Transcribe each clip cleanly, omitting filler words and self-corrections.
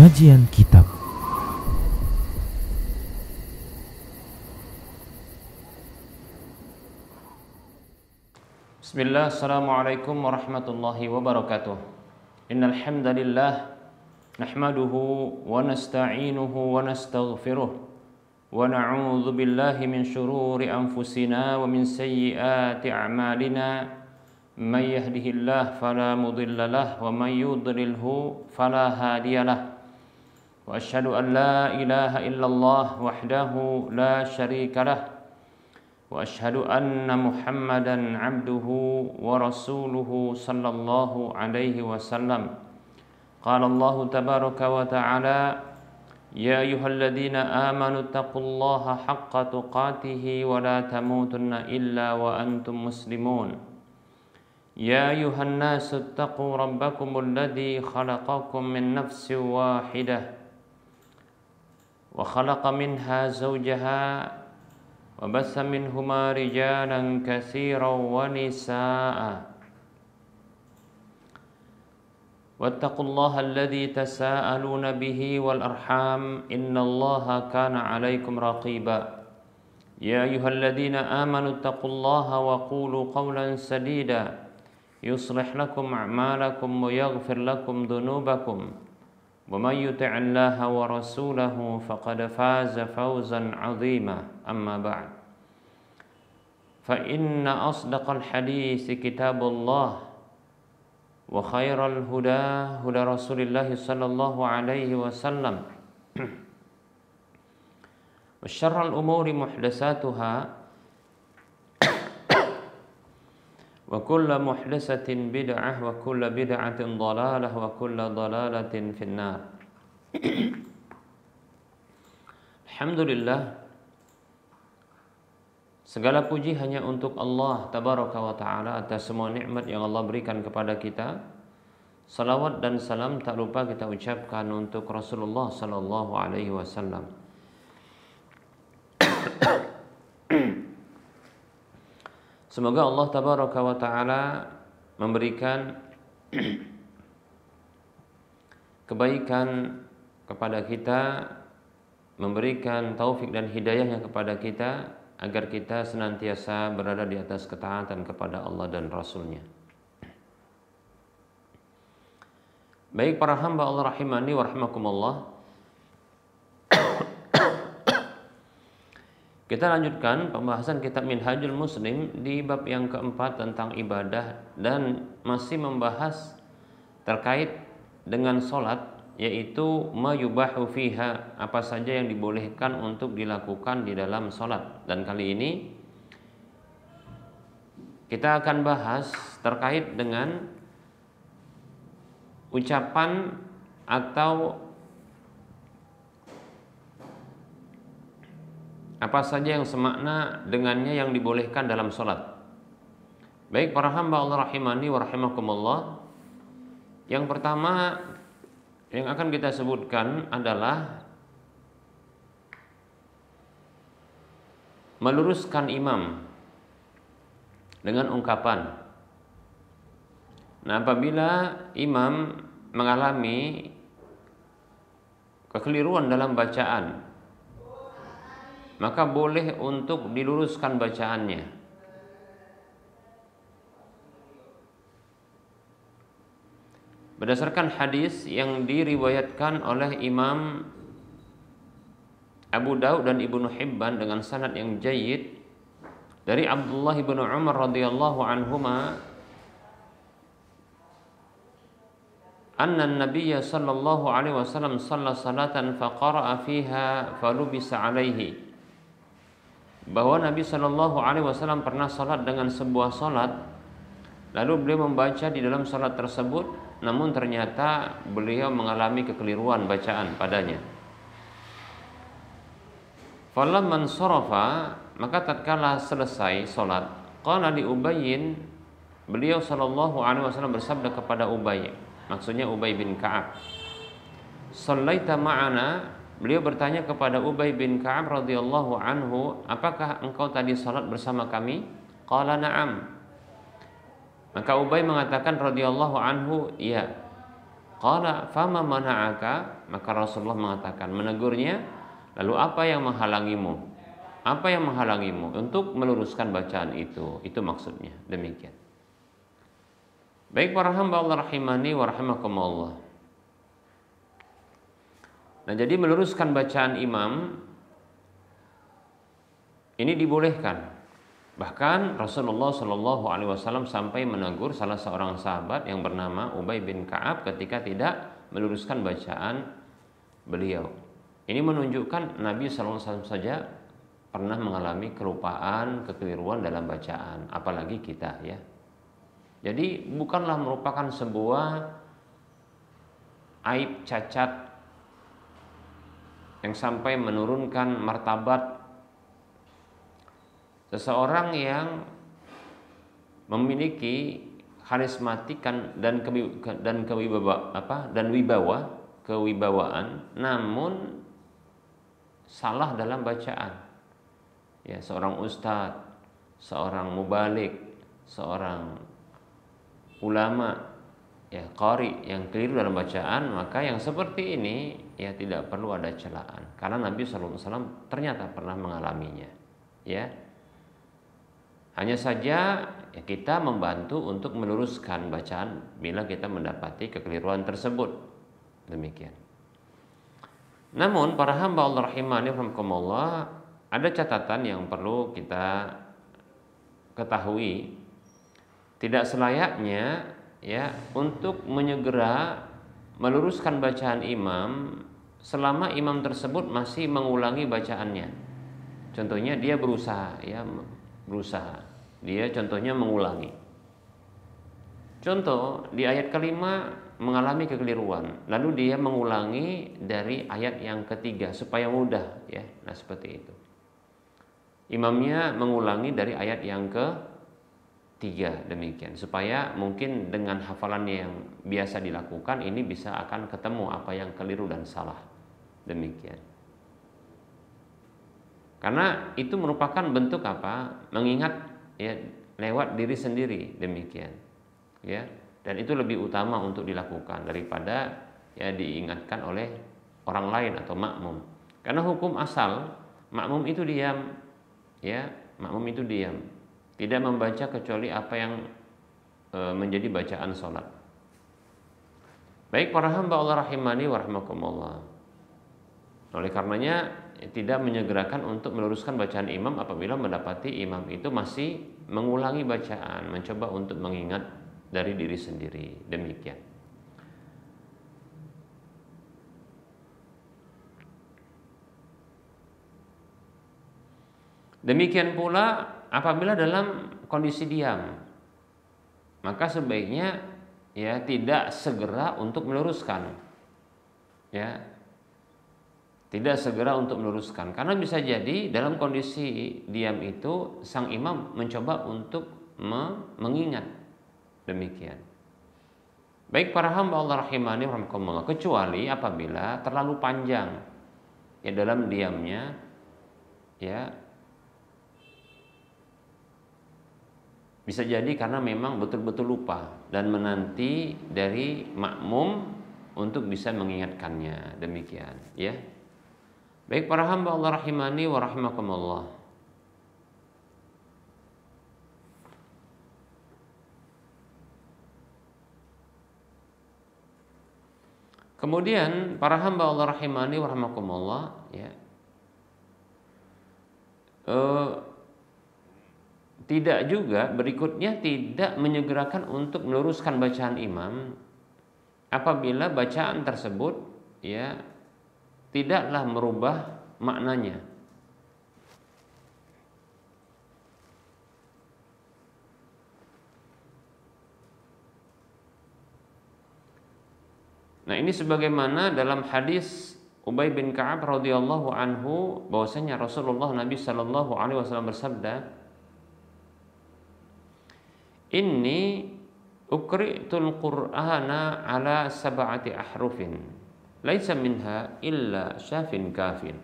Kajian Kitab. Bismillah, assalamualaikum warahmatullahi wabarakatuh. Innal hamdalillah nahmaduhu wa nasta'inuhu wa nastaghfiruh wa na'udzu billahi min shururi anfusina wa min sayyiati a'malina. May yahdihillahu fala mudilla lahu wa may yudlilhu fala hadiyalah. Wa asyhadu an la ilaha illallah wahdahu la syarika lah. Wa asyhadu anna Muhammadan abduhu wa rasuluhu sallallahu alaihi wasallam. Qala Allah tabaraka wa ta'ala, ya ayyuhalladzina amanu taqullaha haqqa tuqatih wa la tamutunna illa wa antum muslimun. Ya ayyuhan nasu taqu rabbakumul ladzi khalaqakum min nafsin wahidah wa khalaqa minha zawjaha wa bassa minhuma rijalan katsiran wa nisaa'a. Wattaqullaha alladzi tasaaluna bihi wal arham innallaha kana 'alaikum raqiba. Ya ayyuhalladzina amanu taqullaha wa qulu qawlan sadida yuslih lakum a'malakum wa yaghfir lakum dhunubakum. وَمَنْ يُطِعِ اللَّهَ وَرَسُولَهُ فَقَدْ فَازَ فَوْزًا عَظِيمًا أَمَّا بَعْدُ فَإِنَّ أَصْدَقَ الْحَدِيثِ كِتَابُ اللَّهِ وَخَيْرَ الْهُدَى هُدَى رَسُولِ اللَّهِ صَلَّى اللَّهُ عَلَيْهِ وَسَلَّمَ وَشَرَّ الْأُمُورِ مُحْدَثَاتُهَا wa kullu muhdatsatin bid'ah wa kullu bid'atin dhalalah wa kullu dhalalatin finnar. Alhamdulillah, segala puji hanya untuk Allah tabaraka wa ta'ala atas semua nikmat yang Allah berikan kepada kita. Salawat dan salam tak lupa kita ucapkan untuk Rasulullah sallallahu alaihi wasallam. Semoga Allah tabaraka wa ta'ala memberikan kebaikan kepada kita, memberikan taufik dan hidayahnya kepada kita, agar kita senantiasa berada di atas ketaatan kepada Allah dan Rasulnya. Baik para hamba Allah rahimani wa rahimakumullah, kita lanjutkan pembahasan kitab Minhajul Muslim di bab yang keempat tentang ibadah, dan masih membahas terkait dengan sholat, yaitu ma yubahu fiha, apa saja yang dibolehkan untuk dilakukan di dalam sholat. Dan kali ini kita akan bahas terkait dengan ucapan atau apa saja yang semakna dengannya yang dibolehkan dalam sholat. Baik para hamba Allah rahimani wa rahimakumullah, yang pertama yang akan kita sebutkan adalah meluruskan imam dengan ungkapan. Nah, apabila imam mengalami kekeliruan dalam bacaan, maka boleh untuk diluruskan bacaannya. Berdasarkan hadis yang diriwayatkan oleh Imam Abu Daud dan Ibnu Hibban dengan sanad yang jayyid dari Abdullah bin Umar radhiyallahu anhuma, anna an-nabiy sallallahu alaihi wasallam shalla salatan faqara'a fiha falubisa alaihi, bahwa Nabi Shallallahu Alaihi Wasallam pernah salat dengan sebuah salat, lalu beliau membaca di dalam salat tersebut, namun ternyata beliau mengalami kekeliruan bacaan padanya. Falamman sarafa, maka tatkala selesai salat, qala li Ubayyin, beliau Shallallahu Alaihi Wasallam bersabda kepada Ubay, maksudnya Ubay bin Ka'ab, sallaita ma'ana. Beliau bertanya kepada Ubay bin Ka'ab radhiyallahu anhu, apakah engkau tadi salat bersama kami? Qala na'am. Maka Ubay mengatakan radhiyallahu anhu, iya. Qala fama mana'aka, maka Rasulullah mengatakan, menegurnya, lalu apa yang menghalangimu? Apa yang menghalangimu untuk meluruskan bacaan itu? Itu maksudnya, demikian. Baik para hamba Allah rahimani wa rahimakumullah. Nah, jadi meluruskan bacaan imam ini dibolehkan. Bahkan Rasulullah Shallallahu Alaihi Wasallam sampai menegur salah seorang sahabat yang bernama Ubay bin Ka'ab ketika tidak meluruskan bacaan beliau. Ini menunjukkan Nabi Shallallahu Alaihi Wasallam saja pernah mengalami kelupaan, kekeliruan dalam bacaan, apalagi kita ya. Jadi bukanlah merupakan sebuah aib cacat yang sampai menurunkan martabat seseorang yang memiliki karismatik dan kewibawaan, namun salah dalam bacaan. Ya, seorang ustadz, seorang mubalik, seorang ulama, ya qari yang keliru dalam bacaan, maka yang seperti ini ya tidak perlu ada celaan, karena Nabi SAW ternyata pernah mengalaminya. Ya. Hanya saja ya, kita membantu untuk meluruskan bacaan bila kita mendapati kekeliruan tersebut. Demikian. Namun para hamba Allah rahimani rahimakumullah, ada catatan yang perlu kita ketahui. Tidak selayaknya ya untuk menyegera meluruskan bacaan imam selama imam tersebut masih mengulangi bacaannya. Contohnya dia berusaha. Dia contohnya mengulangi. Contoh di ayat kelima mengalami kekeliruan, lalu dia mengulangi dari ayat yang ketiga supaya mudah ya. Nah, seperti itu. Imamnya mengulangi dari ayat yang ketiga, demikian, supaya mungkin dengan hafalannya yang biasa dilakukan ini bisa akan ketemu apa yang keliru dan salah. Demikian. Karena itu merupakan bentuk apa? Mengingat ya lewat diri sendiri, demikian. Ya, dan itu lebih utama untuk dilakukan daripada ya diingatkan oleh orang lain atau makmum. Karena hukum asal makmum itu diam. Ya, makmum itu diam. Tidak membaca kecuali apa yang menjadi bacaan salat. Baik para hamba Allah rahimani wa rahimakumullah. Oleh karenanya tidak menyegerakan untuk meluruskan bacaan imam apabila mendapati imam itu masih mengulangi bacaan, mencoba untuk mengingat dari diri sendiri. Demikian. Demikian pula apabila dalam kondisi diam, maka sebaiknya ya tidak segera untuk meluruskan. Ya. Tidak segera untuk meluruskan, karena bisa jadi dalam kondisi diam itu sang imam mencoba untuk mengingat. Demikian. Baik para hamba Allah rahimani rahimakumullah, kecuali apabila terlalu panjang ya dalam diamnya ya. Bisa jadi karena memang betul-betul lupa dan menanti dari makmum untuk bisa mengingatkannya. Demikian ya. Baik para hamba Allah rahimani wa rahimakumullah. Kemudian para hamba Allah rahimani wa rahimakumullah ya. Tidak juga berikutnya tidak menyegerakan untuk meluruskan bacaan imam apabila bacaan tersebut ya tidaklah merubah maknanya. Nah, ini sebagaimana dalam hadis Ubay bin Ka'ab radhiyallahu anhu bahwasanya Rasulullah Nabi sallallahu alaihi wasallam bersabda, "Inni ukri'tul Qur'ana ala sab'ati ahrufin, laisa minha illa syafin kafin."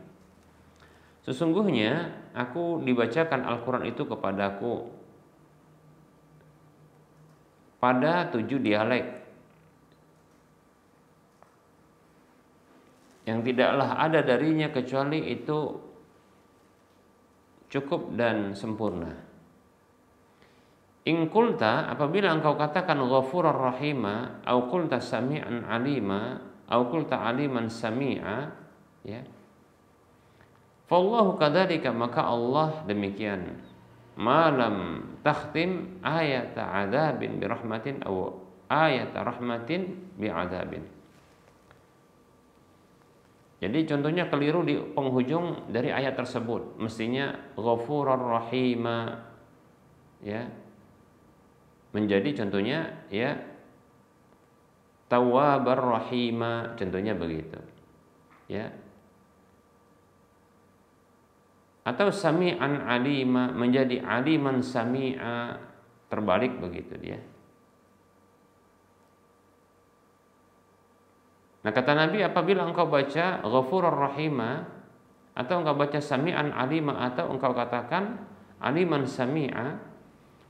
Sesungguhnya aku dibacakan Al-Quran itu kepadaku pada 7 dialek. yang tidaklah ada darinya kecuali itu cukup dan sempurna. In qulta, apabila engkau katakan ghafurur rahima, au qulta sami'an alima, au qulta aliman sami'a, ya. Fallahu kadzalika, maka Allah demikian. Malam takhtim ayat adzabin bi rahmatin aw ayat rahmatin bi adzabin. Jadi contohnya keliru di penghujung dari ayat tersebut. Mestinya ghafurur rahima, ya. Menjadi contohnya ya tawwabar rahima, contohnya begitu. Ya. Atau sami'an alima menjadi aliman sami'a, terbalik begitu dia. Nah kata Nabi, apabila engkau baca ghafurur rahima atau engkau baca sami'an alima atau engkau katakan aliman sami'a,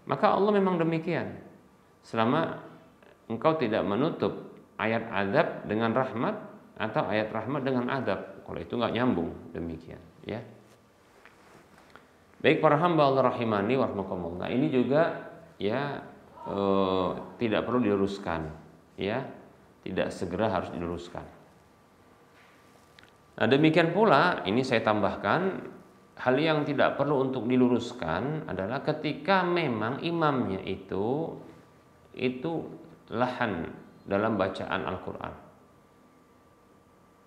maka Allah memang demikian. Selama engkau tidak menutup ayat azab dengan rahmat atau ayat rahmat dengan azab, kalau itu enggak nyambung, demikian, ya. Baik para hamba Allah rahimani wa rahmakumullah, ini juga ya tidak perlu diluruskan, ya, tidak segera harus diluruskan. Nah demikian pula ini saya tambahkan, hal yang tidak perlu untuk diluruskan adalah ketika memang imamnya itu lahan dalam bacaan Al-Quran,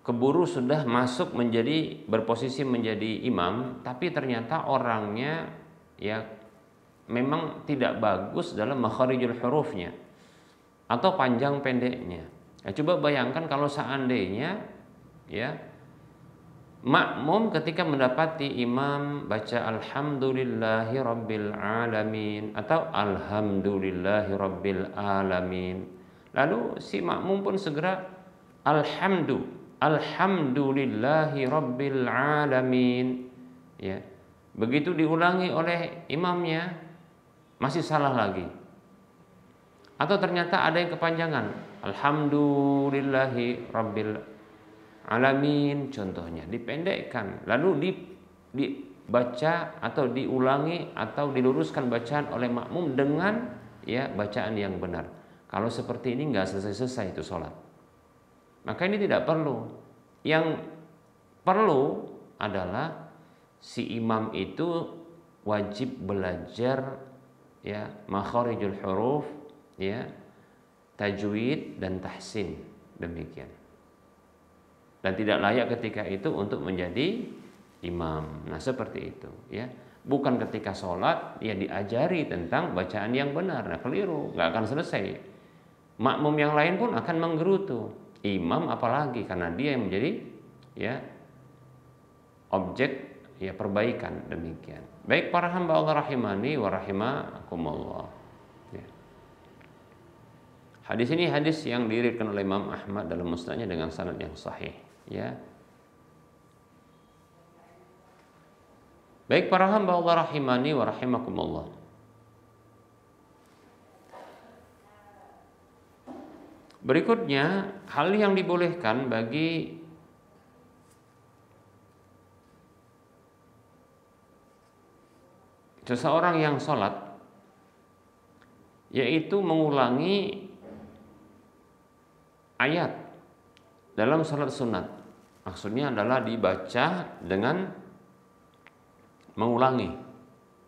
keburu sudah masuk berposisi menjadi imam, tapi ternyata orangnya ya memang tidak bagus dalam makharijul hurufnya atau panjang pendeknya. Nah, coba bayangkan kalau seandainya ya makmum ketika mendapati imam baca alhamdulillahi rabbil alamin atau alhamdulillahi rabbil alamin, lalu si makmum pun segera alhamdulillahi rabbil alamin, ya. Begitu diulangi oleh imamnya masih salah lagi. Atau ternyata ada yang kepanjangan, alhamdulillahi rabbil alamin contohnya, dipendekkan lalu dibaca atau diulangi atau diluruskan bacaan oleh makmum dengan ya bacaan yang benar. Kalau seperti ini enggak selesai-selesai itu sholat. Maka ini tidak perlu. Yang perlu adalah si imam itu wajib belajar ya makharijul huruf, ya, tajwid dan tahsin, demikian. Dan tidak layak ketika itu untuk menjadi imam. Nah, seperti itu, ya. Bukan ketika sholat ya diajari tentang bacaan yang benar. Nah, keliru, nggak akan selesai. Makmum yang lain pun akan menggerutu. Imam apalagi karena dia yang menjadi ya objek ya perbaikan, demikian. Baik para hamba Allah rahimani wa rahimakumullah. Ya. Hadis ini hadis yang diriwayatkan oleh Imam Ahmad dalam musnadnya dengan sanad yang sahih, ya. Baik para hamba Allah rahimani wa rahimakumullah. Berikutnya, hal yang dibolehkan bagi seseorang yang sholat, yaitu mengulangi ayat dalam sholat sunat. Maksudnya adalah dibaca dengan mengulangi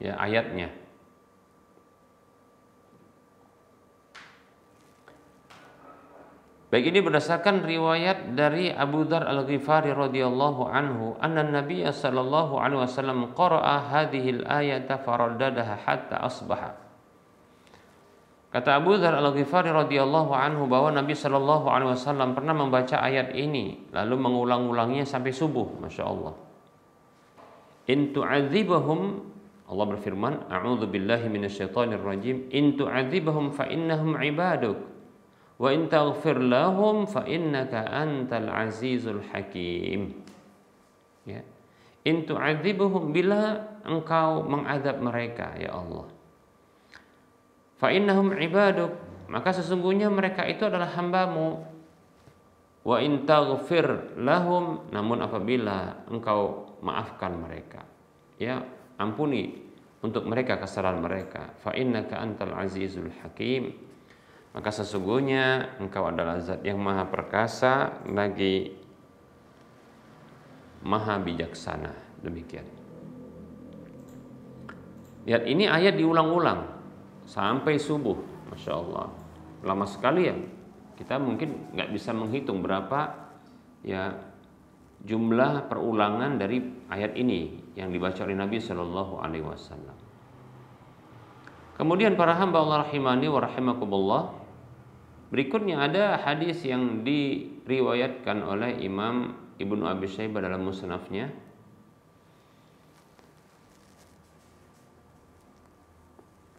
ya ayatnya. Baik, ini berdasarkan riwayat dari Abu Dzar Al-Ghifari radhiyallahu anhu, anna Nabiy sallallahu alaihi wasallam qara'a hadhil ayata faraddadaha hatta asbaha. Kata Abu Dzar Al-Ghifari radhiyallahu anhu bahwa Nabi sallallahu alaihi wasallam pernah membaca ayat ini lalu mengulang-ulangnya sampai subuh, Masya Allah. In tu'adzibahum, Allah berfirman, a'udzu billahi minasyaitonir rajim, in tu'adzibahum fa innahum ibaduk wa in taghfir lahum fa innaka antal azizul hakim. Ya. In tu'adzibuhum, bila engkau mengadab mereka ya Allah, fa innahum ibaduk, maka sesungguhnya mereka itu adalah hambamu. Wa in taghfir lahum, namun apabila engkau maafkan mereka, ya ampuni untuk mereka kesalahan mereka, fa innaka antal azizul hakim, maka sesungguhnya engkau adalah zat yang maha perkasa lagi maha bijaksana. Demikian. Lihat, ini ayat diulang-ulang sampai subuh, masya Allah, lama sekali ya. Kita mungkin nggak bisa menghitung berapa ya jumlah perulangan dari ayat ini yang dibaca oleh Nabi Shallallahu Alaihi Wasallam. Kemudian para hamba Allah rahimani wa rahimakumullah, berikutnya ada hadis yang diriwayatkan oleh Imam Ibnu Abi Syaibah dalam musnafnya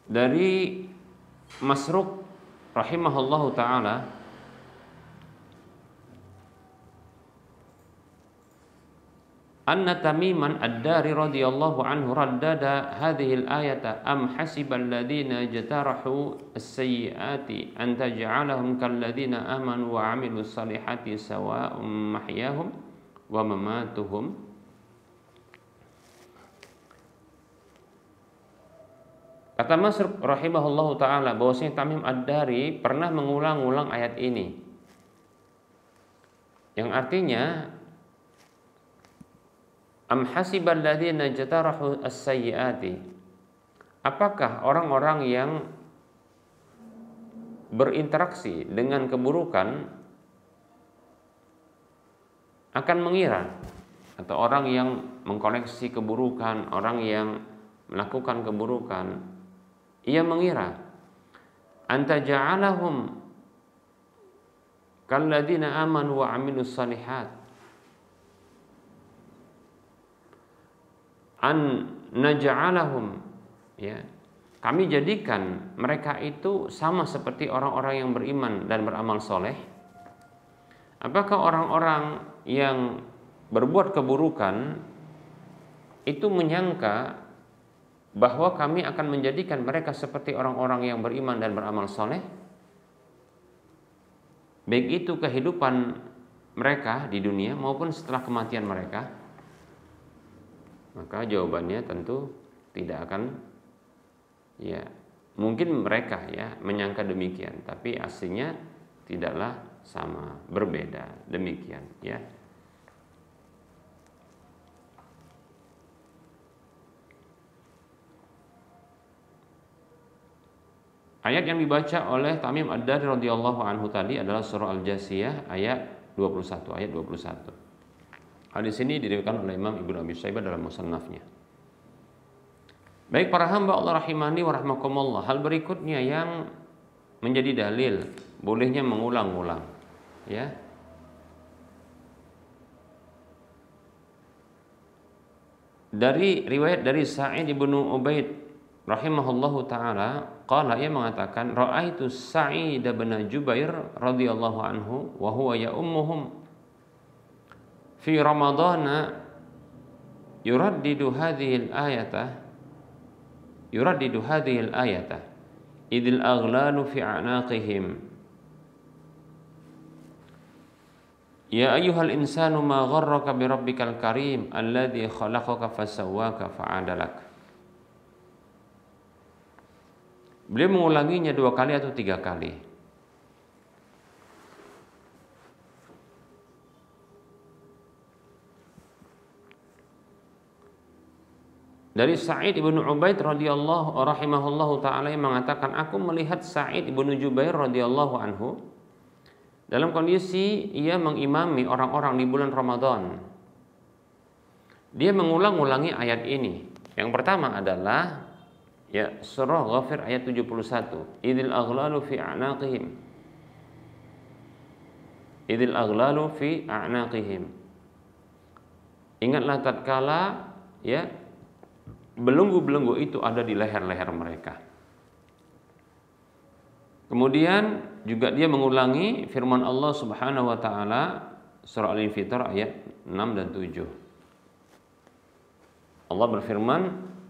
dari Masruq rahimahullahu taala, anna Tamiman ad-Dari radhiyallahu anhu raddada hadhihi al-ayata am hasibal ladzina jatarahu as-sayyiati an taj'alahum kal ladzina amanu wa 'amilus salihati sawa'um mahyahum wa mamatuhum. Kata Masruq rahimahullahu taala bahwasanya Tamim ad-Dari pernah mengulang-ulang ayat ini, yang artinya am hasibal ladzina jatarahu as-sayyiati, apakah orang-orang yang berinteraksi dengan keburukan akan mengira, atau orang yang mengkoleksi keburukan, orang yang melakukan keburukan, ia mengira anta ja'alahum kalladzina amanu wa 'amilus shalihat, an naj'alahum, ya, kami jadikan mereka itu sama seperti orang-orang yang beriman dan beramal soleh. Apakah orang-orang yang berbuat keburukan itu menyangka bahwa kami akan menjadikan mereka seperti orang-orang yang beriman dan beramal soleh, baik itu kehidupan mereka di dunia maupun setelah kematian mereka? Maka jawabannya tentu tidak akan, ya mungkin mereka ya menyangka demikian, tapi aslinya tidaklah sama, berbeda. Demikian ya. Ayat yang dibaca oleh Tamim ad-Dari radhiyallahu anhu tadi adalah surah Al-Jasiyah ayat 21. Hadis ini diriwayatkan oleh Imam Ibnu Abi Syaibah dalam musannafnya. Baik para hamba Allah rahimani wa rahmakumullah, hal berikutnya yang menjadi dalil bolehnya mengulang-ulang, ya. Dari riwayat dari Sa'id ibnu Ubaid rahimahullahu taala, qala, ia mengatakan, ra'aitu Sa'id bin Jubair radhiyallahu anhu wa huwa ya'ummuhum fi Ramadana yuraddidu hadhihi al-ayata idil aghlalu fi a'naqihim ya ayyuhal insanu ma gharraka bi rabbikal karim alladhi khalaqaka fasawwaka fa'adalak. Beliau mengulanginya 2 kali atau 3 kali. Dari Sa'id ibnu Ubaid radhiyallahu rahimahullahu taala yang mengatakan, aku melihat Sa'id ibnu Jubair radhiyallahu anhu dalam kondisi ia mengimami orang-orang di bulan Ramadan. Dia mengulang-ulangi ayat ini. Yang pertama adalah ya surah Ghafir ayat 71, idil aghlalu fi a'naqihim, idil aghlalu fi a'naqihim. Ingatlah tatkala ya belenggu-belenggu itu ada di leher-leher mereka. Kemudian juga dia mengulangi firman Allah Subhanahu wa taala surah Al-Infitar ayat 6 dan 7. Allah berfirman,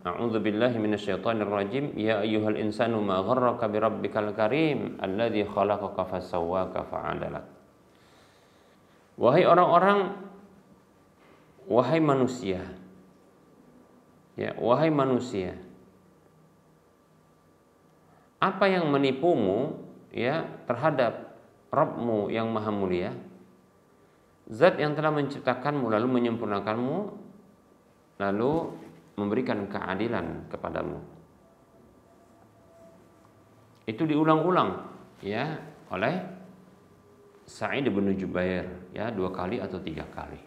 a'udzubillahi minasyaitonir rajim, ya ayyuhal insanu ma gharraka birabbikal karim alladzi khalaqaka fasawwaka fa'adalak. Wahai orang-orang, wahai manusia, ya, wahai manusia, apa yang menipumu ya terhadap Rabbmu yang maha mulia, zat yang telah menciptakanmu lalu menyempurnakanmu lalu memberikan keadilan kepadamu. Itu diulang-ulang ya oleh Sa'id bin Jubair ya 2 kali atau 3 kali.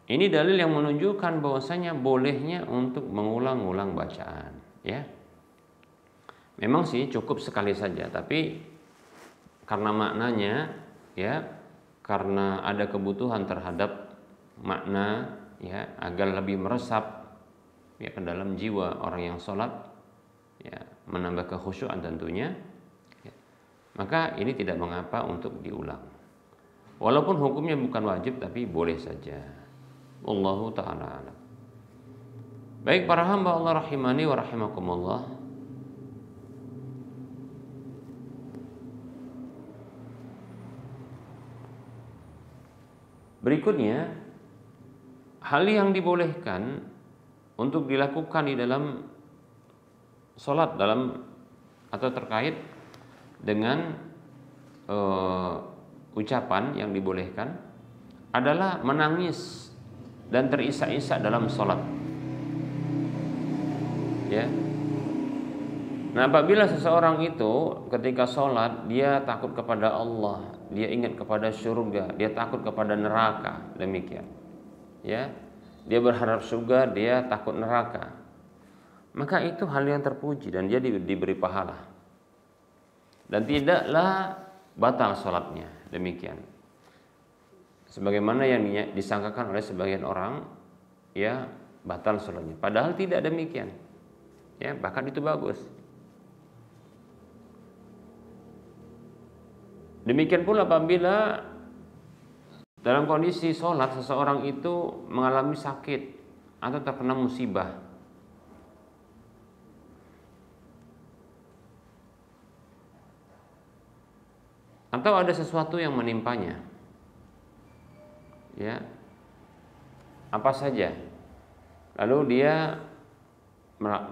Ini dalil yang menunjukkan bahwasanya bolehnya untuk mengulang-ulang bacaan ya. Memang sih cukup sekali saja, tapi karena maknanya ya, karena ada kebutuhan terhadap makna ya agar lebih meresap ya ke dalam jiwa orang yang sholat ya, menambah kekhusyuan tentunya ya, maka ini tidak mengapa untuk diulang walaupun hukumnya bukan wajib, tapi boleh saja. Wallahu ta'ala alam. Baik para hamba Allah rahimani wa rahimakumullah, berikutnya hal yang dibolehkan untuk dilakukan di dalam sholat dalam atau terkait dengan ucapan yang dibolehkan adalah menangis dan terisak-isak dalam sholat ya. Nah, apabila seseorang itu ketika sholat dia takut kepada Allah, dia ingat kepada surga, dia takut kepada neraka, demikian ya, dia berharap surga, dia takut neraka, maka itu hal yang terpuji dan dia diberi pahala dan tidaklah batal sholatnya, demikian sebagaimana yang disangkakan oleh sebagian orang ya batal sholatnya, padahal tidak demikian ya, bahkan itu bagus. Demikian pula apabila dalam kondisi sholat seseorang itu mengalami sakit atau terkena musibah, atau ada sesuatu yang menimpanya ya, apa saja, lalu dia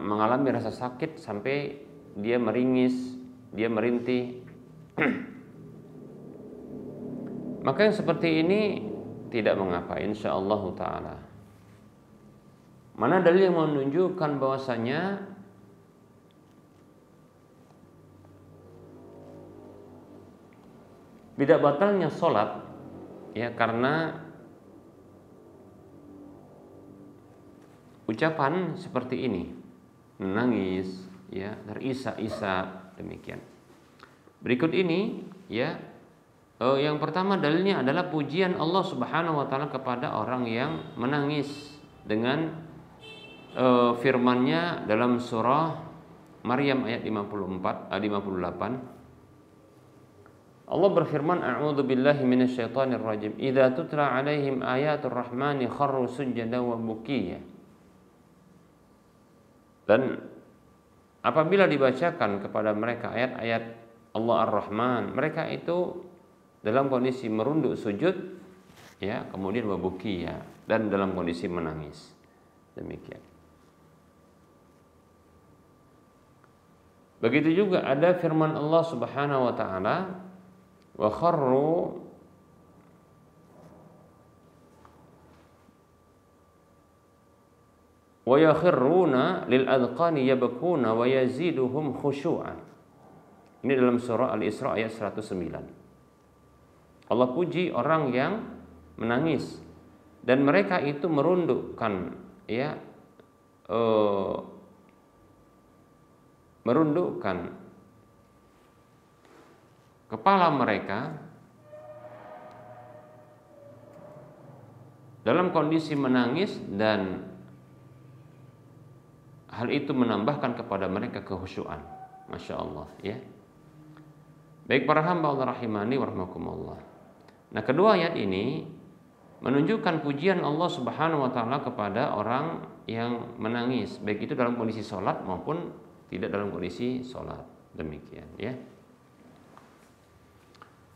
mengalami rasa sakit sampai dia meringis, dia merintih maka yang seperti ini tidak mengapa insyaallah ta'ala. Mana dalil yang menunjukkan bahwasanya tidak batalnya sholat ya karena ucapan seperti ini, menangis ya, terisak-isak, demikian. Berikut ini ya, yang pertama dalilnya adalah pujian Allah Subhanahu wa taala kepada orang yang menangis dengan firman-Nya dalam surah Maryam ayat 58. Allah berfirman, a'udzu billahi minasyaitonir rajim, idza tutla 'alaihim ayatul rahmani kharru sujada wa bukiya. Dan apabila dibacakan kepada mereka ayat-ayat Allah Ar-Rahman, mereka itu dalam kondisi merunduk sujud ya, kemudian wabukiya, dan dalam kondisi menangis, demikian. Begitu juga ada firman Allah Subhanahu wa taala, wa kharru wa yakhruna lil adqani yabkuna wa yaziduhum khusyu'an. Ini dalam surah Al-Isra ayat 109. Allah puji orang yang menangis dan mereka itu merundukkan ya, merundukkan kepala mereka dalam kondisi menangis, dan hal itu menambahkan kepada mereka kehusyuan. Masya Allah ya. Baik para hamba Allah rahimani wa rahmakumullah. Nah, kedua ayat ini menunjukkan pujian Allah Subhanahu wa taala kepada orang yang menangis, baik itu dalam kondisi sholat maupun tidak dalam kondisi sholat. Demikian ya.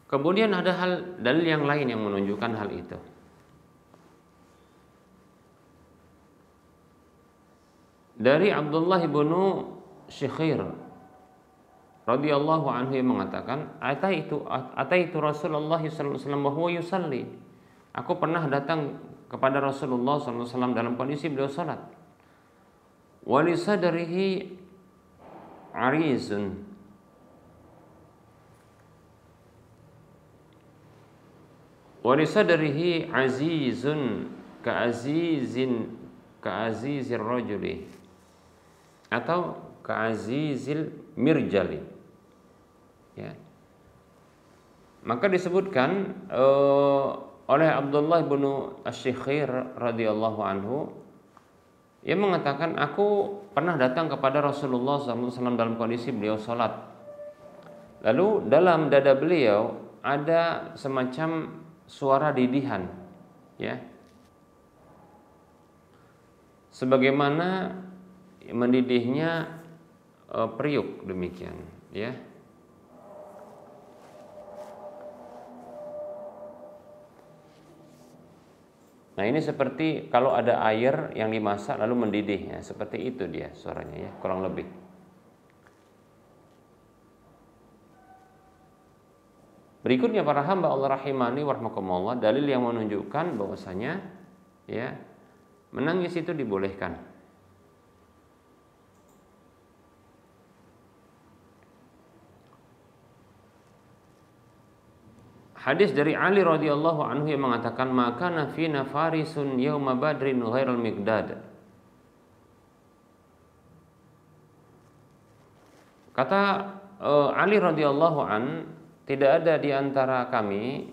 Kemudian ada dalil yang lain yang menunjukkan hal itu. Dari Abdullah bin Syikhir radhiyallahu anhu yang mengatakan, ataitu Rasulullah sallallahu alaihi wasallam wa huwa yusalli. Aku pernah datang kepada Rasulullah sallallahu alaihi wasallam dalam kondisi beliau salat. Wa li sadrihi arizun. Wa li sadrihi azizun ka'azizir rajuli atau ka'azizil mirjali. Ya. Maka disebutkan oleh Abdullah bin Asy-Syikhir radhiyallahu anhu, ia mengatakan, aku pernah datang kepada Rasulullah SAW dalam kondisi beliau salat. Lalu dalam dada beliau ada semacam suara didihan, ya, sebagaimana mendidihnya periuk, demikian, ya. Nah, ini seperti kalau ada air yang dimasak lalu mendidih, ya, seperti itu dia suaranya, ya, kurang lebih. Berikutnya para hamba Allah rahimani warahmatullah, dalil yang menunjukkan bahwasanya, ya, menangis itu dibolehkan. Hadis dari Ali radhiyallahu anhu yang mengatakan, maka nafina farisun yauma badrin ghairal miqdad. Kata Ali radhiyallahu an, tidak ada di antara kami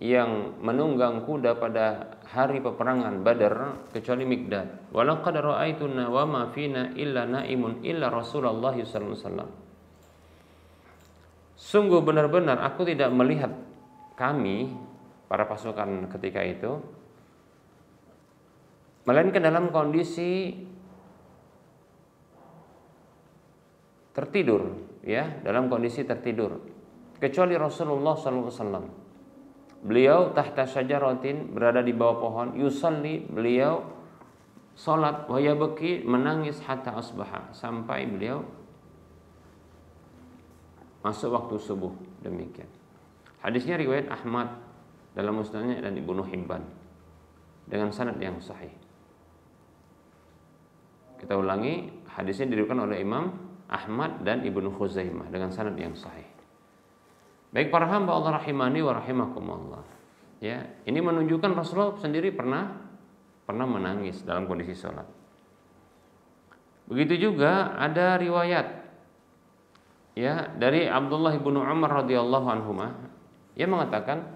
yang menunggang kuda pada hari peperangan Badar kecuali Miqdad. Walaqad ra'aituna wa ma fina illa naimun illa Rasulullah sallallahu alaihi wasallam. Sungguh benar-benar aku tidak melihat kami, para pasukan ketika itu, melainkan dalam kondisi tertidur, ya, dalam kondisi tertidur, kecuali Rasulullah SAW. Beliau tahta syajaratin, berada di bawah pohon, yusalli, beliau salat, wa yabki, menangis hatta asbaha, sampai beliau masuk waktu subuh, demikian. Hadisnya riwayat Ahmad dalam musnadnya dan Ibnu Hibban dengan sanad yang sahih. Kita ulangi, hadisnya diriwayatkan oleh Imam Ahmad dan Ibnu Khuzaimah dengan sanad yang sahih. Baik para hamba Allah rahimani wa rahimakumullah. Ya, ini menunjukkan Rasulullah sendiri pernah menangis dalam kondisi sholat. Begitu juga ada riwayat, ya, dari Abdullah bin Umar radhiyallahu anhuma, ia mengatakan,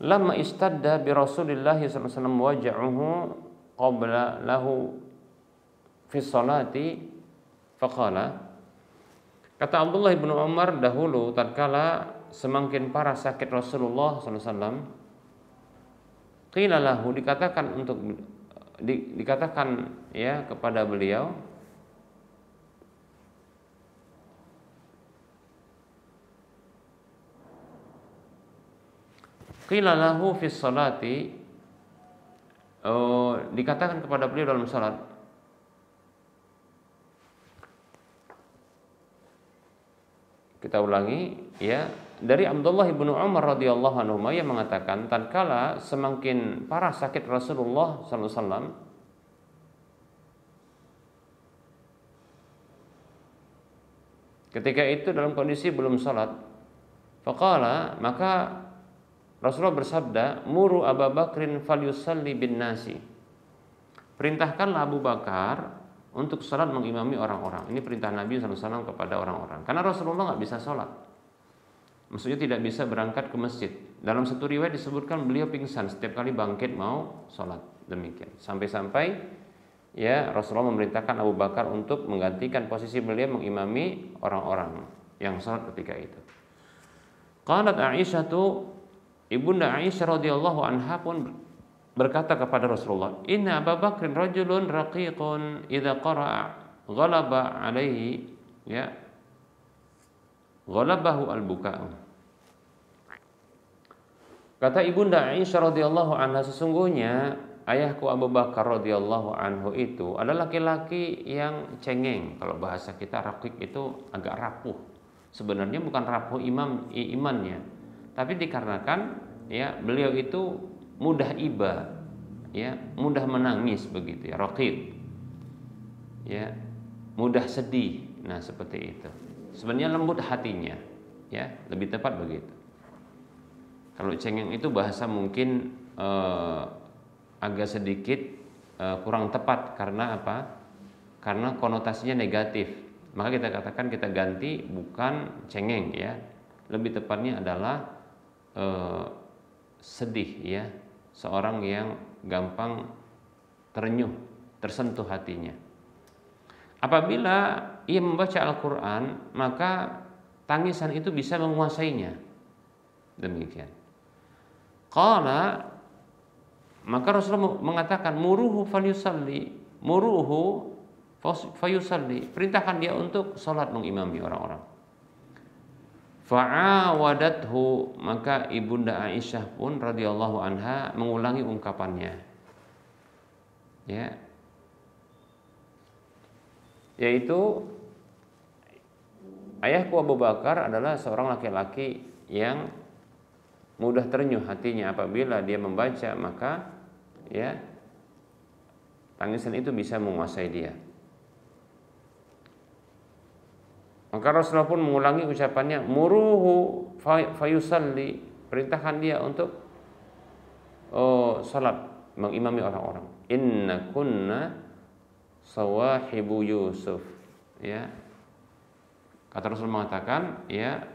lamma istadda bi Rasulillah sallallahu alaihi wasallam waja'uhu qabla lahu fi sholati faqala. Kata Abdullah bin Umar, dahulu tatkala semakin parah sakit Rasulullah sallallahu alaihi wasallam, qila lahu, dikatakan ya kepada beliau, qila lahu fi sholati, dikatakan kepada beliau dalam salat, kita ulangi, ya, dari Abdullah bin Umar radhiyallahu anhu yang mengatakan, tatkala semakin parah sakit Rasulullah sallallahu alaihi wasallam, ketika itu dalam kondisi belum salat, faqala, maka Rasulullah bersabda, muru Abu Bakrin falyusalli bin nasi. Perintahkanlah Abu Bakar untuk salat mengimami orang-orang. Ini perintah Nabi SAW kepada orang-orang. Karena Rasulullah nggak bisa salat, maksudnya tidak bisa berangkat ke masjid. Dalam satu riwayat disebutkan beliau pingsan setiap kali bangkit mau salat, demikian. Sampai-sampai, ya, Rasulullah memerintahkan Abu Bakar untuk menggantikan posisi beliau mengimami orang-orang yang salat ketika itu. Qalat Aisyah, Ibunda Aisyah radhiyallahu anha pun berkata kepada Rasulullah, inna Abu Bakrin rajulun raqiqun idza qara'a ghalaba alaihi, ya, ghalabahu al-buka'u. Kata Ibunda Aisyah radhiyallahu anha, sesungguhnya ayahku Abu Bakar radhiyallahu anhu itu adalah laki-laki yang cengeng. Kalau bahasa kita raqiq itu agak rapuh. Sebenarnya bukan rapuh imannya, tapi dikarenakan ya beliau itu mudah iba, ya, mudah menangis begitu ya, raqiq. Ya, mudah sedih. Nah, seperti itu. Sebenarnya lembut hatinya, ya, lebih tepat begitu. Kalau cengeng itu bahasa mungkin agak sedikit kurang tepat karena apa? Karena konotasinya negatif. Maka kita katakan, kita ganti bukan cengeng ya. Lebih tepatnya adalah sedih ya. Seorang yang gampang terenyuh, tersentuh hatinya. Apabila ia membaca Al-Quran, maka tangisan itu bisa menguasainya. Demikian. Qala, maka Rasulullah mengatakan, muruhu falyusalli, muruhu fayusalli, perintahkan dia untuk salat mengimami orang-orang. Fa'awadathu, maka Ibunda Aisyah pun radhiyallahu anha mengulangi ungkapannya. Ya. Yaitu ayahku Abu Bakar adalah seorang laki-laki yang mudah terenyuh hatinya. Apabila dia membaca, maka ya tangisan itu bisa menguasai dia. Maka Rasulullah pun mengulangi ucapannya, muruhu fayusalli, perintahkan dia untuk salat mengimami orang-orang. Inna kunna sawahibu Yusuf, ya. Kata Rasul mengatakan, ya,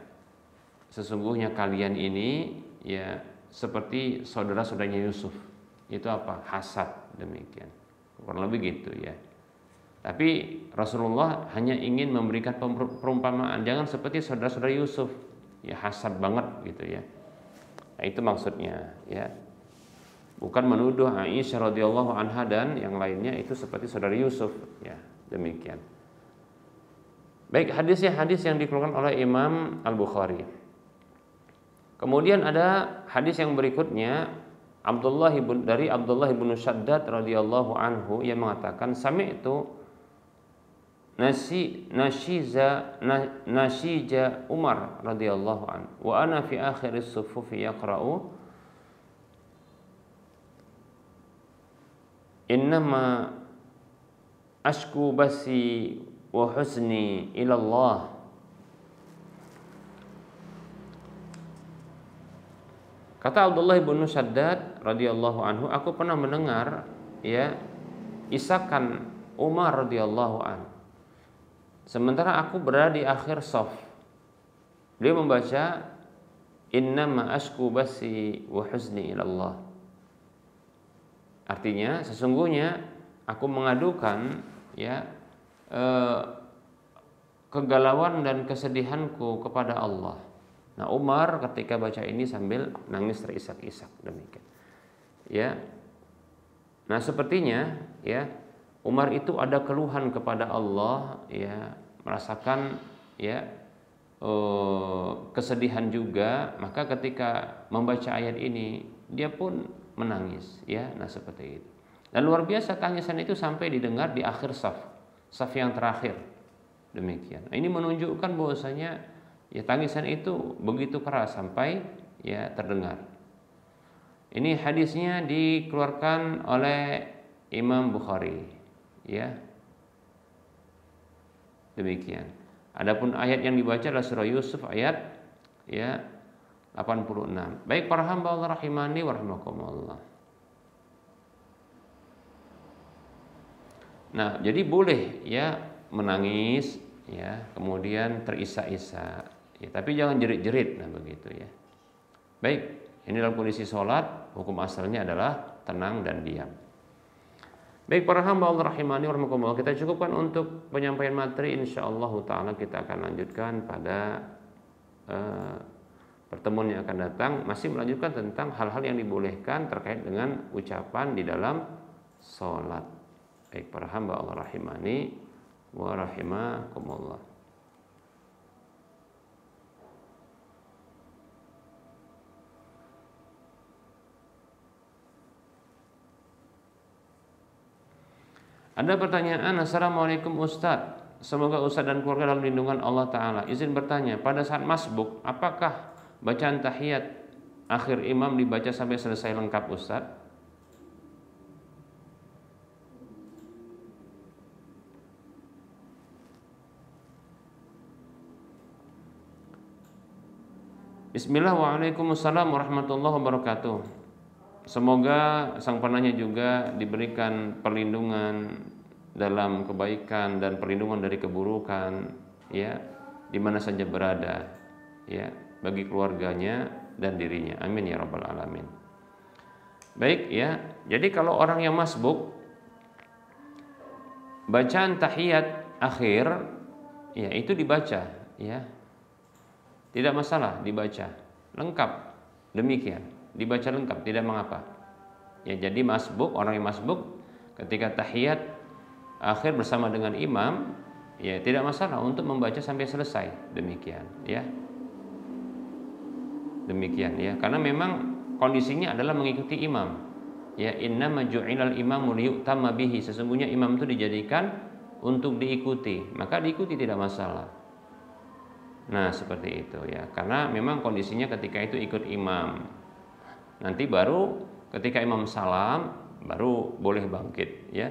sesungguhnya kalian ini ya seperti saudara-saudaranya Yusuf. Itu apa? Hasad, demikian. Kurang lebih gitu ya. Tapi Rasulullah hanya ingin memberikan perumpamaan, jangan seperti saudara-saudara Yusuf, ya, hasad banget gitu ya. Nah, itu maksudnya ya. Bukan menuduh Aisyah radhiyallahu anha dan yang lainnya itu seperti saudara Yusuf, ya, demikian. Baik, hadisnya hadis yang dikeluarkan oleh Imam Al-Bukhari. Kemudian ada hadis yang berikutnya, dari Abdullah bin Shaddad radhiyallahu anhu yang mengatakan, sami'tu nasija Umar radhiyallahu anhu wa ana fi akhiris sufufi yaqra'u innama ashku basi wa husni ila Allah. Kata Abdullah bin Shaddad radhiyallahu anhu, aku pernah mendengar ya isakan Umar radhiyallahu anhu sementara aku berada di akhir shaf. Beliau membaca innama ashku basi wa husni ila Allah. Artinya sesungguhnya aku mengadukan ya kegalauan dan kesedihanku kepada Allah. Nah, Umar ketika baca ini sambil nangis terisak-isak, demikian. Ya. Nah, sepertinya ya Umar itu ada keluhan kepada Allah, ya, merasakan ya kesedihan juga, maka ketika membaca ayat ini dia pun menangis, ya. Nah, seperti itu. Dan luar biasa tangisan itu sampai didengar di akhir saf yang terakhir. Demikian. Nah, ini menunjukkan bahwasanya ya tangisan itu begitu keras sampai ya terdengar. Ini hadisnya dikeluarkan oleh Imam Bukhari, ya. Demikian. Adapun ayat yang dibaca adalah surah Yusuf ayat ya 86. Baik para hamba Allah rahimani wa rahimakumullah. Nah, jadi boleh ya menangis ya, kemudian terisak-isak ya, tapi jangan jerit-jerit, nah begitu ya. Baik, ini dalam kondisi sholat, hukum asalnya adalah tenang dan diam. Baik para hamba Allah rahimani wa rahimakumullah, kita cukupkan untuk penyampaian materi. Insyaallah taala kita akan lanjutkan pada pertemuan yang akan datang, masih melanjutkan tentang hal-hal yang dibolehkan terkait dengan ucapan di dalam sholat. Baik para hamba Allah rahimani wa rahimakumullah. Ada pertanyaan, Assalamualaikum Ustadz, semoga Ustadz dan keluarga dalam lindungan Allah Ta'ala. Izin bertanya, pada saat masbuk, apakah bacaan tahiyat akhir imam dibaca sampai selesai lengkap Ustadz? Bismillah, waalaikumsalam warahmatullahi wabarakatuh. Semoga sang penanya juga diberikan perlindungan dalam kebaikan dan perlindungan dari keburukan, ya, di mana saja berada, ya, bagi keluarganya dan dirinya. Amin ya rabbal alamin. Baik, ya. Jadi kalau orang yang masbuk, bacaan tahiyat akhir, ya, itu dibaca, ya. Tidak masalah dibaca lengkap, demikian dibaca lengkap, tidak mengapa. Ya, jadi masbuk, orang yang masbuk ketika tahiyat akhir bersama dengan imam, ya tidak masalah untuk membaca sampai selesai, demikian, ya. Demikian, ya, karena memang kondisinya adalah mengikuti imam. Ya, innama ju'ilal imamu liyu'tamma bihi, sesungguhnya imam itu dijadikan untuk diikuti, maka diikuti tidak masalah. Nah, seperti itu, ya. Karena memang kondisinya ketika itu ikut imam. Nanti baru ketika imam salam baru boleh bangkit, ya.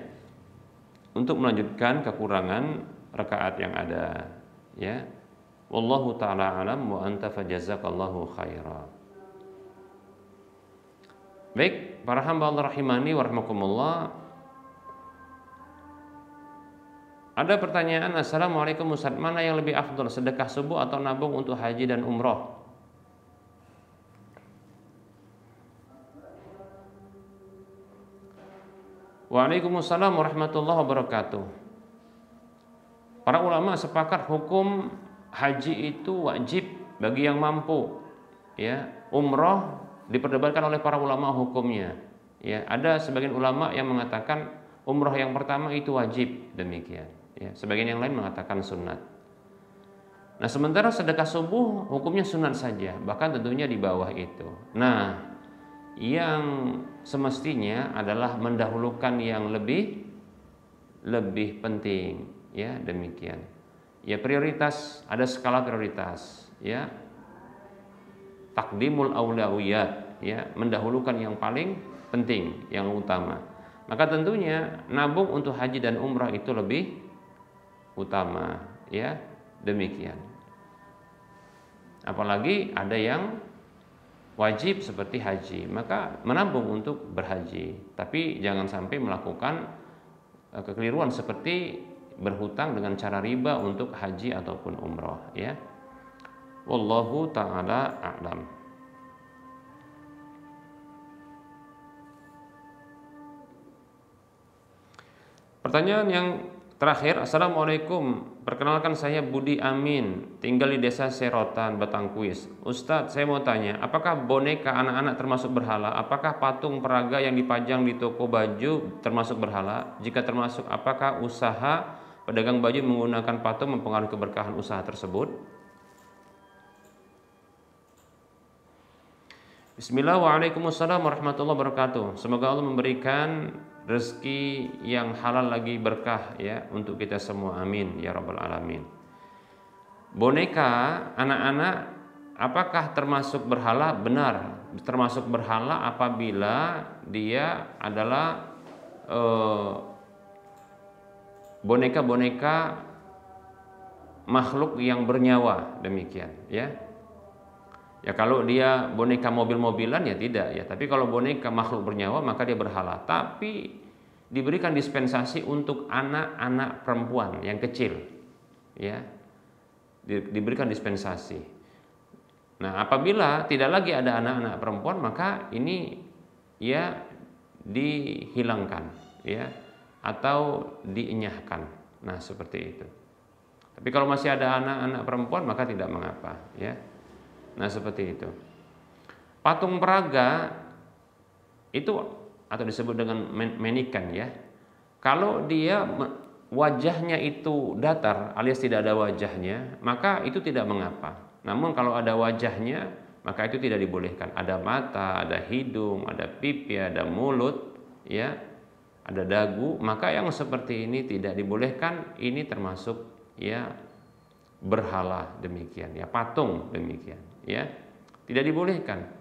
Untuk melanjutkan kekurangan rakaat yang ada, ya. Wallahu taala alam wa anta fajazakallahu khaira. Baik, para hamba Allah rahimani wa rahmakumullah. Ada pertanyaan, Assalamualaikum Ustaz, mana yang lebih afdal, sedekah subuh atau nabung untuk haji dan umroh? Waalaikumsalam warahmatullahi wabarakatuh. Para ulama sepakat hukum haji itu wajib bagi yang mampu, ya. Umroh diperdebatkan oleh para ulama hukumnya, ya. Ada sebagian ulama yang mengatakan umroh yang pertama itu wajib, demikian. Ya, sebagian yang lain mengatakan sunat. Nah, sementara sedekah subuh hukumnya sunat saja, bahkan tentunya di bawah itu. Nah, yang semestinya adalah mendahulukan yang lebih penting, ya, demikian. Ya, prioritas, ada skala prioritas, ya. Takdimul aulawiyat, ya, mendahulukan yang paling penting, yang utama. Maka tentunya nabung untuk haji dan umrah itu lebih utama, ya, demikian. Apalagi ada yang wajib seperti haji, maka menabung untuk berhaji. Tapi jangan sampai melakukan kekeliruan seperti berhutang dengan cara riba untuk haji ataupun umroh, ya. Wallahu ta'ala a'lam. Pertanyaan yang terakhir, Assalamualaikum, perkenalkan saya Budi Amin, tinggal di desa Serotan, Batangkuis. Ustadz, saya mau tanya, apakah boneka anak-anak termasuk berhala? Apakah patung peraga yang dipajang di toko baju termasuk berhala? Jika termasuk, apakah usaha pedagang baju menggunakan patung mempengaruhi keberkahan usaha tersebut? Bismillah, waalaikumsalam warahmatullahi wabarakatuh. Semoga Allah memberikan rezeki yang halal lagi berkah, ya, untuk kita semua, amin ya rabbal alamin. Boneka anak-anak apakah termasuk berhala? Benar, termasuk berhala apabila dia adalah boneka-boneka makhluk yang bernyawa, demikian, ya. Ya, kalau dia boneka mobil-mobilan ya tidak, ya. Tapi kalau boneka makhluk bernyawa maka dia berhala. Tapi diberikan dispensasi untuk anak-anak perempuan yang kecil, ya. Diberikan dispensasi. Nah, apabila tidak lagi ada anak-anak perempuan maka ini, ya, dihilangkan, ya, atau dienyahkan. Nah, seperti itu. Tapi kalau masih ada anak-anak perempuan maka tidak mengapa, ya. Nah, seperti itu. Patung peraga itu atau disebut dengan manikan, ya. Kalau dia wajahnya itu datar alias tidak ada wajahnya, maka itu tidak mengapa. Namun kalau ada wajahnya, maka itu tidak dibolehkan. Ada mata, ada hidung, ada pipi, ada mulut, ya. ada dagu, maka yang seperti ini tidak dibolehkan. Ini termasuk ya berhala demikian, ya patung demikian, ya tidak dibolehkan.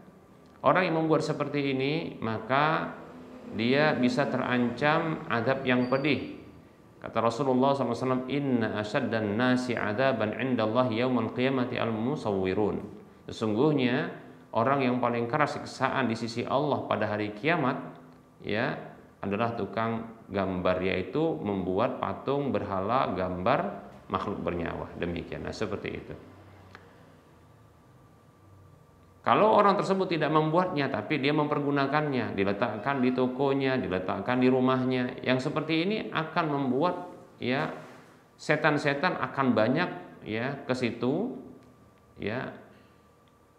Orang yang membuat seperti ini maka dia bisa terancam azab yang pedih. Kata Rasulullah SAW, inna asyaddan nasi adaban indallahi yaumal qiyamati al-musawwirun. Sesungguhnya orang yang paling keras siksaan di sisi Allah pada hari kiamat ya adalah tukang gambar, yaitu membuat patung berhala gambar makhluk bernyawa demikian. Nah, seperti itu. Kalau orang tersebut tidak membuatnya tapi dia mempergunakannya, diletakkan di tokonya, diletakkan di rumahnya, yang seperti ini akan membuat ya setan-setan akan banyak ya ke situ ya,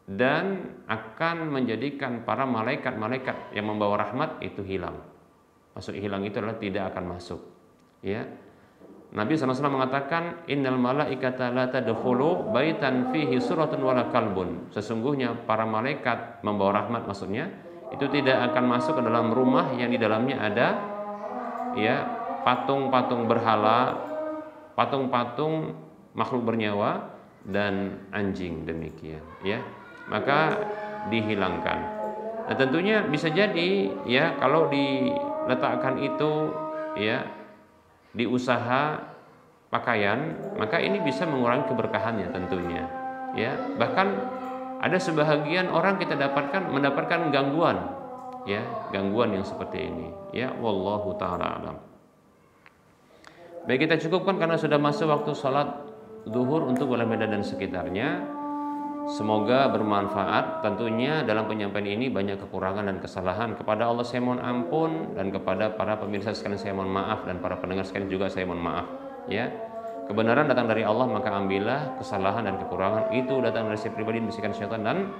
dan akan menjadikan para malaikat-malaikat yang membawa rahmat itu hilang. Maksud hilang itu adalah tidak akan masuk. Ya. Nabi SAW mengatakan, innal malaikata la tadkhulu baitan fihi suratun wala kalbun. Sesungguhnya para malaikat membawa rahmat, maksudnya itu tidak akan masuk ke dalam rumah yang di dalamnya ada ya patung-patung berhala, patung-patung makhluk bernyawa dan anjing demikian ya. Maka dihilangkan. Nah, tentunya bisa jadi ya kalau diletakkan itu ya di usaha pakaian, maka ini bisa mengurangi keberkahannya tentunya ya. Bahkan ada sebahagian orang kita mendapatkan gangguan ya, gangguan yang seperti ini ya. Wallahu taala alam. Baik, kita cukupkan karena sudah masuk waktu sholat zuhur untuk wilayah Medan dan sekitarnya. Semoga bermanfaat. Tentunya dalam penyampaian ini banyak kekurangan dan kesalahan. Kepada Allah saya mohon ampun, dan kepada para pemirsa sekalian saya mohon maaf, dan para pendengar sekalian juga saya mohon maaf. Ya, kebenaran datang dari Allah, maka ambillah. Kesalahan dan kekurangan itu datang dari saya pribadi, bisikan syaitan, dan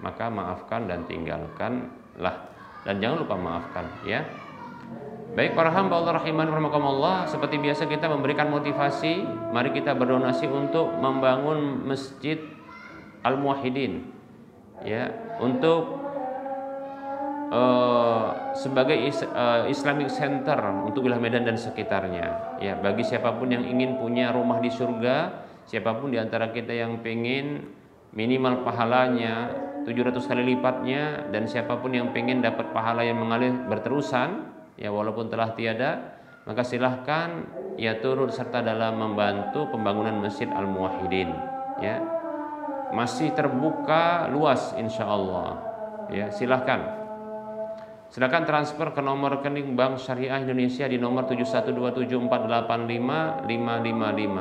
maka maafkan dan tinggalkanlah. Dan jangan lupa maafkan. Ya. Baik para hamba Allah rahiman rahimakumullah, seperti biasa kita memberikan motivasi. Mari kita berdonasi untuk membangun masjid Al-Muwahhidin ya, untuk sebagai Islamic Center untuk wilayah Medan dan sekitarnya ya. Bagi siapapun yang ingin punya rumah di surga, siapapun di antara kita yang pengen minimal pahalanya 700 kali lipatnya, dan siapapun yang pengen dapat pahala yang mengalir berterusan ya walaupun telah tiada, maka silahkan ya turut serta dalam membantu pembangunan Masjid Al-Muwahhidin ya. Masih terbuka luas insya Allah ya, silakan transfer ke nomor rekening Bank Syariah Indonesia di nomor 7127485555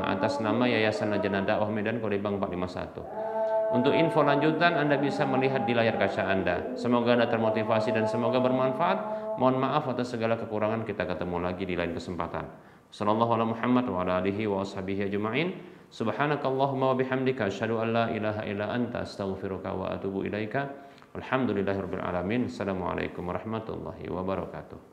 atas nama Yayasan Lajnah Dakwah Medan, kode bank 451. Untuk info lanjutan Anda bisa melihat di layar kaca Anda. Semoga Anda termotivasi dan semoga bermanfaat. Mohon maaf atas segala kekurangan. Kita ketemu lagi di lain kesempatan. Sallallahu alaihi Muhammad wa ala alihi wa ashabihi ajma'in. Subhanakallahumma wa bihamdika asyhadu an la ilaha illa anta astaghfiruka wa atubu ilaika. Alhamdulillahirabbil alamin. Assalamualaikum warahmatullahi wabarakatuh.